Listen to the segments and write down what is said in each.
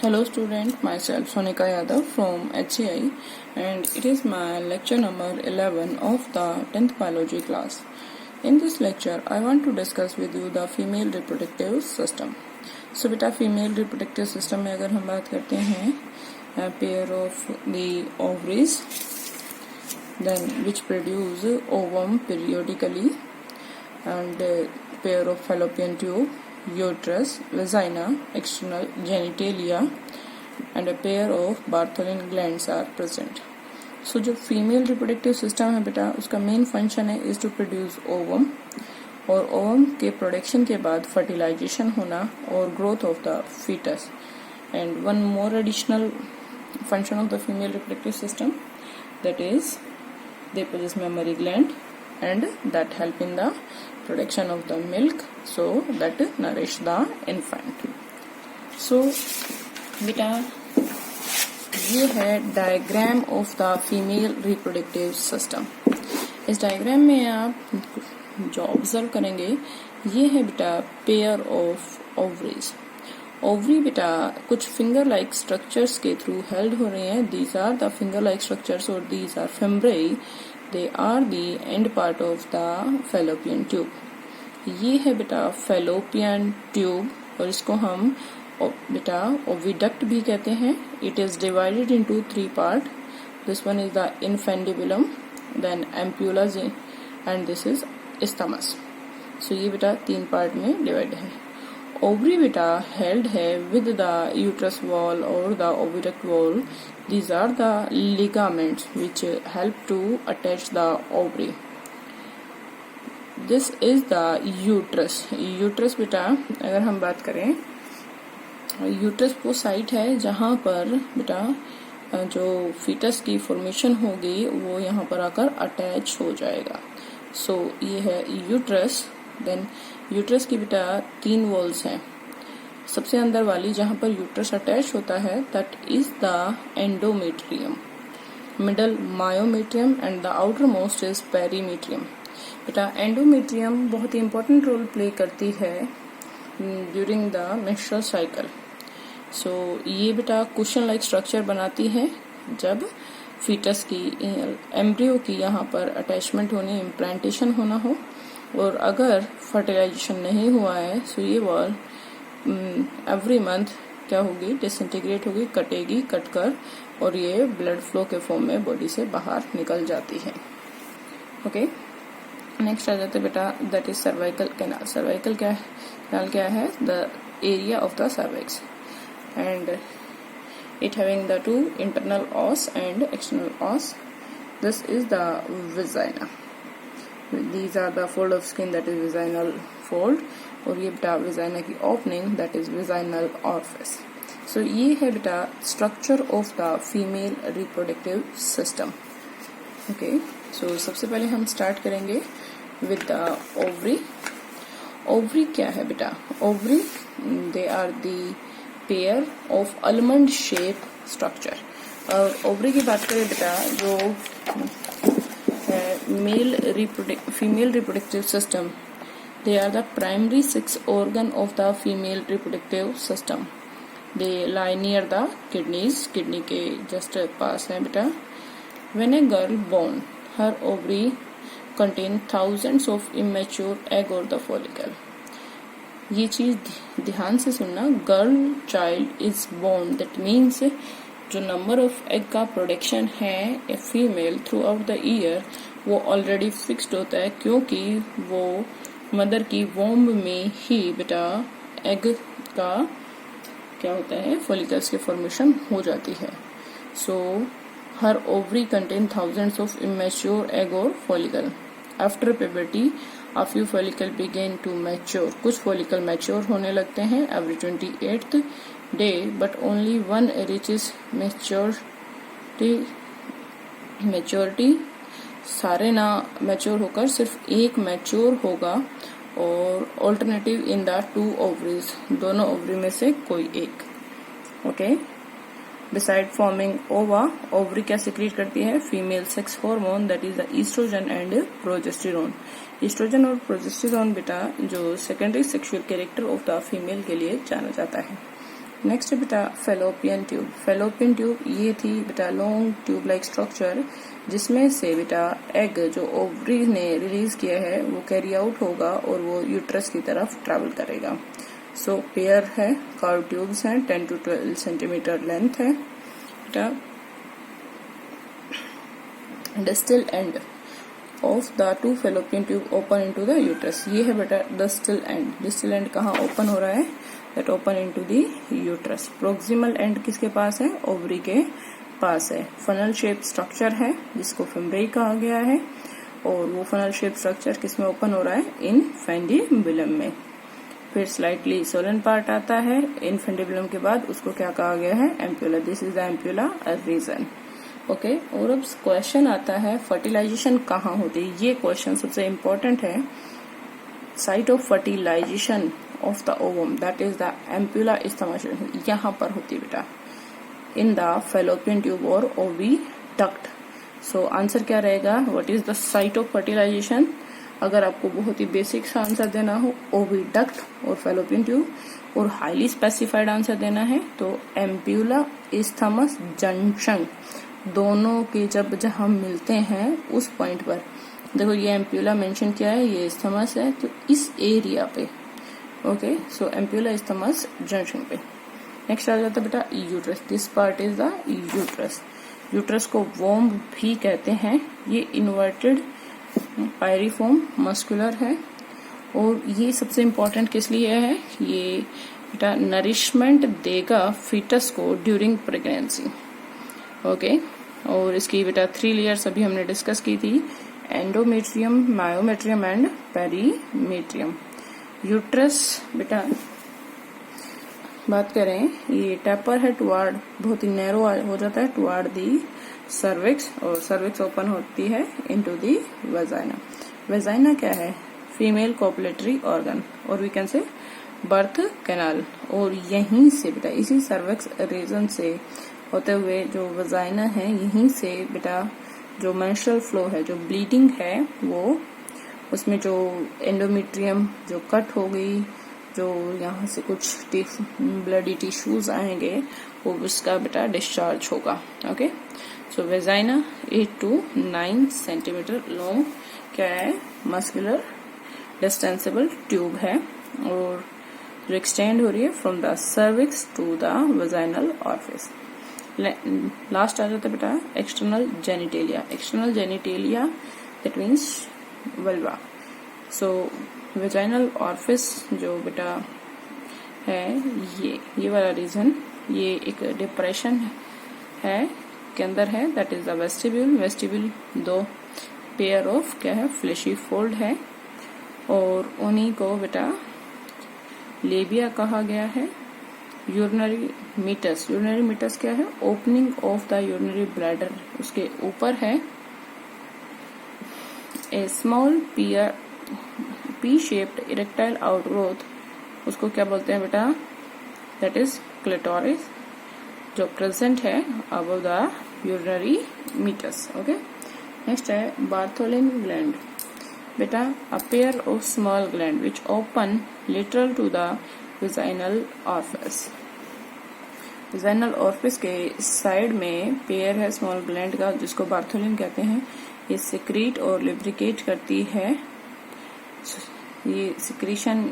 Hello student, myself Sonika Yadav from HCI and it is my lecture number 11 of the 10th biology class. In this lecture, I want to discuss with you the female reproductive system. So बेटा female reproductive system में अगर हम बात करते हैं pair of the ovaries then which produce ovum periodically and pair of fallopian tube, uterus, vagina, external genitalia and a pair of Bartholin glands are present. So जो female reproductive system है बेटा उसका मेन फंक्शन है is to produce ovum और ovum के production के बाद fertilization होना और growth of the foetus and one more additional function of the female reproductive system that is they possess mammary gland and that help in the production of the milk so that nourish the infant. So बेटा ये है diagram of the female reproductive system. इस diagram में आप जो observe करेंगे ये है बेटा पेयर ऑफ ओवरीज. ओवरी बेटा कुछ फिंगर लाइक स्ट्रक्चर्स के थ्रू हेल्ड हो रहे हैं. These are the finger like structures और these are fimbriae. They are the end part of the fallopian tube. ये है बेटा fallopian tube और इसको हम बेटा oviduct भी कहते हैं. It is divided into 3 parts. This one is the infundibulum, then ampulla and this is isthmus. So ये बेटा 3 पार्ट में डिवाइड है. ओवरी बेटा हेल्ड है विद द यूट्रस वॉल और the oviduct wall. These are the ligaments which help to attach the ovary. This is the uterus. Uterus बेटा अगर हम बात करें यूट्रस वो साइट है जहाँ पर बेटा जो फीटस की फॉर्मेशन होगी वो यहाँ पर आकर अटैच हो जाएगा. सो ये है यूट्रस. देन यूट्रस की बेटा 3 वॉल्स हैं. सबसे अंदर वाली जहां पर यूट्रस अटैच होता है that is the endometrium, middle myometrium and the outer most is perimetrium. बेटा एंडोमेट्रियम बहुत ही इंपॉर्टेंट रोल प्ले करती है ड्यूरिंग द मेंस्ट्रुअल साइकिल. सो ये बेटा कुशन लाइक स्ट्रक्चर बनाती है जब फीटस की एम्ब्रियो की यहाँ पर अटैचमेंट होनी, इम्प्लांटेशन होना हो. और अगर फर्टिलाइजेशन नहीं हुआ है सो ये वॉल एवरी मंथ क्या होगी, डिसइंटीग्रेट होगी, कटेगी, कटकर और ये ब्लड फ्लो के फॉर्म में बॉडी से बाहर निकल जाती है. ओके, नेक्स्ट आ जाते बेटा that is cervical canal. Cervical canal क्या है? The area of the cervix and it having the 2 internal os and external os. This is the vagina. These are the fold of skin that is vaginal fold और ये बेटा vagina की opening that is vaginal orifice. So ये है बेटा structure of the female reproductive system. Okay, so सबसे पहले हम स्टार्ट करेंगे विद द ओवरी. ओवरी क्या है बेटा? Ovary they are the pair of almond shape structure. और ओवरी की बात करें बेटा जो female reproductive system, they are the primary 6 organ of the female reproductive system. They lie near the kidneys. kidney के just पास है बेटा. When a girl born, her ovary contain thousands of immature egg or the follicle. ये चीज ध्यान से सुनना. Girl child is born that means जो number of egg का प्रोडक्शन है a female throughout the year वो ऑलरेडी फिक्स्ड होता है क्योंकि वो मदर की वोम्ब में ही बेटा एग का क्या होता है, फॉलिकल्स की फॉर्मेशन हो जाती है. सो हर ovary contain thousands of immature egg और follicle. After puberty a few follicle begin to mature. कुछ फॉलिकल मैच्योर होने लगते हैं every 28th day but only one reaches maturity. सारे ना मैच्योर होकर सिर्फ एक मैच्योर होगा और ऑल्टरनेटिव इन द 2 ओवरीज, दोनों ओवरी में से कोई एक. Okay, beside forming ova, ovary क्या सिक्रीट करती है? Female sex hormone that is the oestrogen and progesterone. Oestrogen और प्रोजेस्टेरोन बेटा जो secondary sexual character of the female के लिए जाना जाता है. नेक्स्ट बेटा फेलोपियन ट्यूब। फेलोपियन ट्यूब ये थी बेटा लॉन्ग ट्यूब लाइक स्ट्रक्चर जिसमें से बेटा एग जो ओवरी ने रिलीज किया है वो कैरी आउट होगा और वो यूट्रस की तरफ ट्रैवल करेगा। सो पेयर है, कर्व ट्यूब्स हैं, 10 to 12 सेंटीमीटर लेंथ है बेटा। Distal end of the two fallopian tube open into the uterus. ये है बेटा डिस्टल एंड। डिस्टल एंड कहाँ ओपन हो रहा है? That open into the uterus. Proximal and किसके पास है? ओवरी के पास है। फनल शेप स्ट्रक्चर है जिसको फिम्ब्रेई कहा गया है और वो फनल शेप स्ट्रक्चर किसमें ओपन हो रहा है? इनफेंडिबुलम में। फिर स्लाइटली सोलन पार्ट आता है इनफेंडिबुलम के बाद, उसको क्या कहा गया है? Ampulla. This is the ampulla region. Okay, और अब क्वेश्चन आता है फर्टिलाइजेशन कहाँ होती है। ये क्वेश्चन सबसे इम्पोर्टेंट है। Site of fertilisation of the ovum that is the ampulla isthmus यहाँ पर होती है बेटा, इन द फेलोपियन ट्यूब और ओविडक्ट। सो आंसर क्या रहेगा? What is the site of fertilisation? अगर आपको बहुत ही बेसिक सा आंसर देना हो ओविडक्ट और फेलोपियन ट्यूब, और हाईली स्पेसिफाइड आंसर देना है तो एम्प्यूला इस्थमस जंक्शन, दोनों के जहाँ मिलते हैं उस पॉइंट पर। देखो ये एम्प्यूला मेंशन किया है, ये इस्थमस है, तो इस एरिया पे। ओके, सो एम्प्यूला इस्थमस जंक्शन पे। नेक्स्ट आ जाता है बेटा uterus. This part is the uterus. Uterus को वोम्ब भी कहते हैं। ये इन्वर्टेड पायरिफॉर्म मस्कुलर है और ये सबसे इम्पोर्टेंट किस लिए है? ये बेटा नरिशमेंट देगा फीटस को ड्यूरिंग प्रेगनेंसी। ओके, और इसकी बेटा 3 लेयर्स अभी हमने डिस्कस की थी, endometrium, myometrium and perimetrium. Uterus बेटा बात करें, ये टैपर है टुवार्ड, बहुत ही नैरो हो जाता है टुवार्ड दी सर्विक्स, और सर्विक्स ओपन होती है इनटू दी वेजाइना। वेजाइना क्या है? फीमेल कोपुलेटरी ऑर्गन, और we can say birth canal. और यहीं से बेटा इसी सर्विक्स रीजन से होते हुए जो वेजाइना है, यहीं से बेटा जो मेंस्ट्रुअल फ्लो है, जो ब्लीडिंग है, वो उसमें जो एंडोमेट्रियम जो कट हो गई, जो यहाँ से कुछ ब्लडी टिश्यूज आएंगे, वो उसका बेटा डिस्चार्ज होगा। Okay, so vagina 8 to 9 centimetre long क्या है? मस्कुलर डिस्टेंसिबल ट्यूब है और जो एक्सटेंड हो रही है from the cervix to the vaginal orifice. Last आ जाता है बेटा external genitalia. External genitalia that means vulva. So vaginal orifice जो बेटा है, ये वाला रीजन, ये एक डिप्रेशन है के अंदर है, that is the vestibule. Vestibule 2 pair of क्या है? फ्लेशी फोल्ड है, और उन्हीं को बेटा लेबिया कहा गया है। Urinary meatus. यूरिनरी मीटस क्या है? Opening of the urinary bladder, उसके ऊपर है। A small pea shaped erectile outgrowth, उसको क्या बोलते हैं बेटा? दैट इज क्लिटोरिस, जो प्रेजेंट है above the urinary meatus. Okay, next है बार्थोलिन ग्लैंड। बेटा a pair of small gland which open lateral to the vaginal orifice. Vaginal orifice के साइड में पेयर है स्मॉल ग्लैंड का, जिसको बार्थोलिन कहते हैं। ये सिक्रीट और लिब्रिकेट करती है, ये सिक्रीशन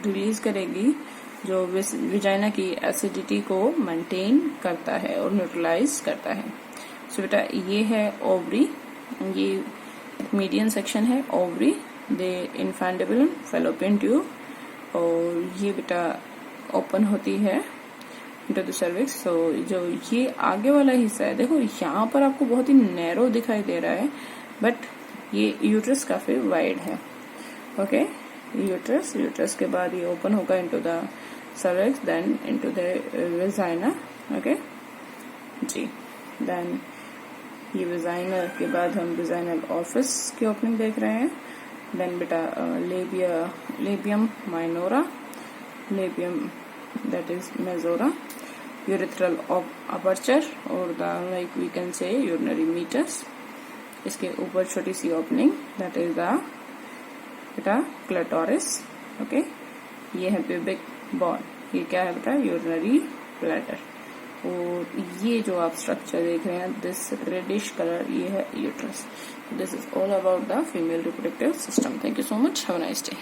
रिलीज करेगी जो विजाइना की एसिडिटी को मेंटेन करता है और न्यूट्रलाइज करता है। सो बेटा ये है ओवरी, ये मीडियन सेक्शन है ओवरी, दे इनफेंडिबुलम, फेलोपियन ट्यूब, और ये बेटा ओपन होती है इनटू द सर्विक्स। सो जो ये आगे वाला हिस्सा है, देखो यहाँ पर आपको बहुत ही नैरो दिखाई दे रहा है, बट ये यूट्रस काफी वाइड है। ओके, यूट्रस के बाद ये ओपन होगा into the cervix, then into the vagina. Okay जी, देन ये वेजाइना के बाद हम वेजाइनल ऑरिफिस की ओपनिंग देख रहे हैं। देन बेटा labium minora, labium that is majora, urethral aperture और the like we can say urinary meatus, इसके ऊपर छोटी सी ओपनिंग दैट इज द बेटा क्लिटोरिस। ओके, ये है प्यूबिक बोन, ये क्या है बेटा? Urinary bladder. और ये जो आप स्ट्रक्चर देख रहे हैं, दिस रेडिश कलर, ये है uterus. This is all about the female reproductive system. Thank you so much, have a nice day.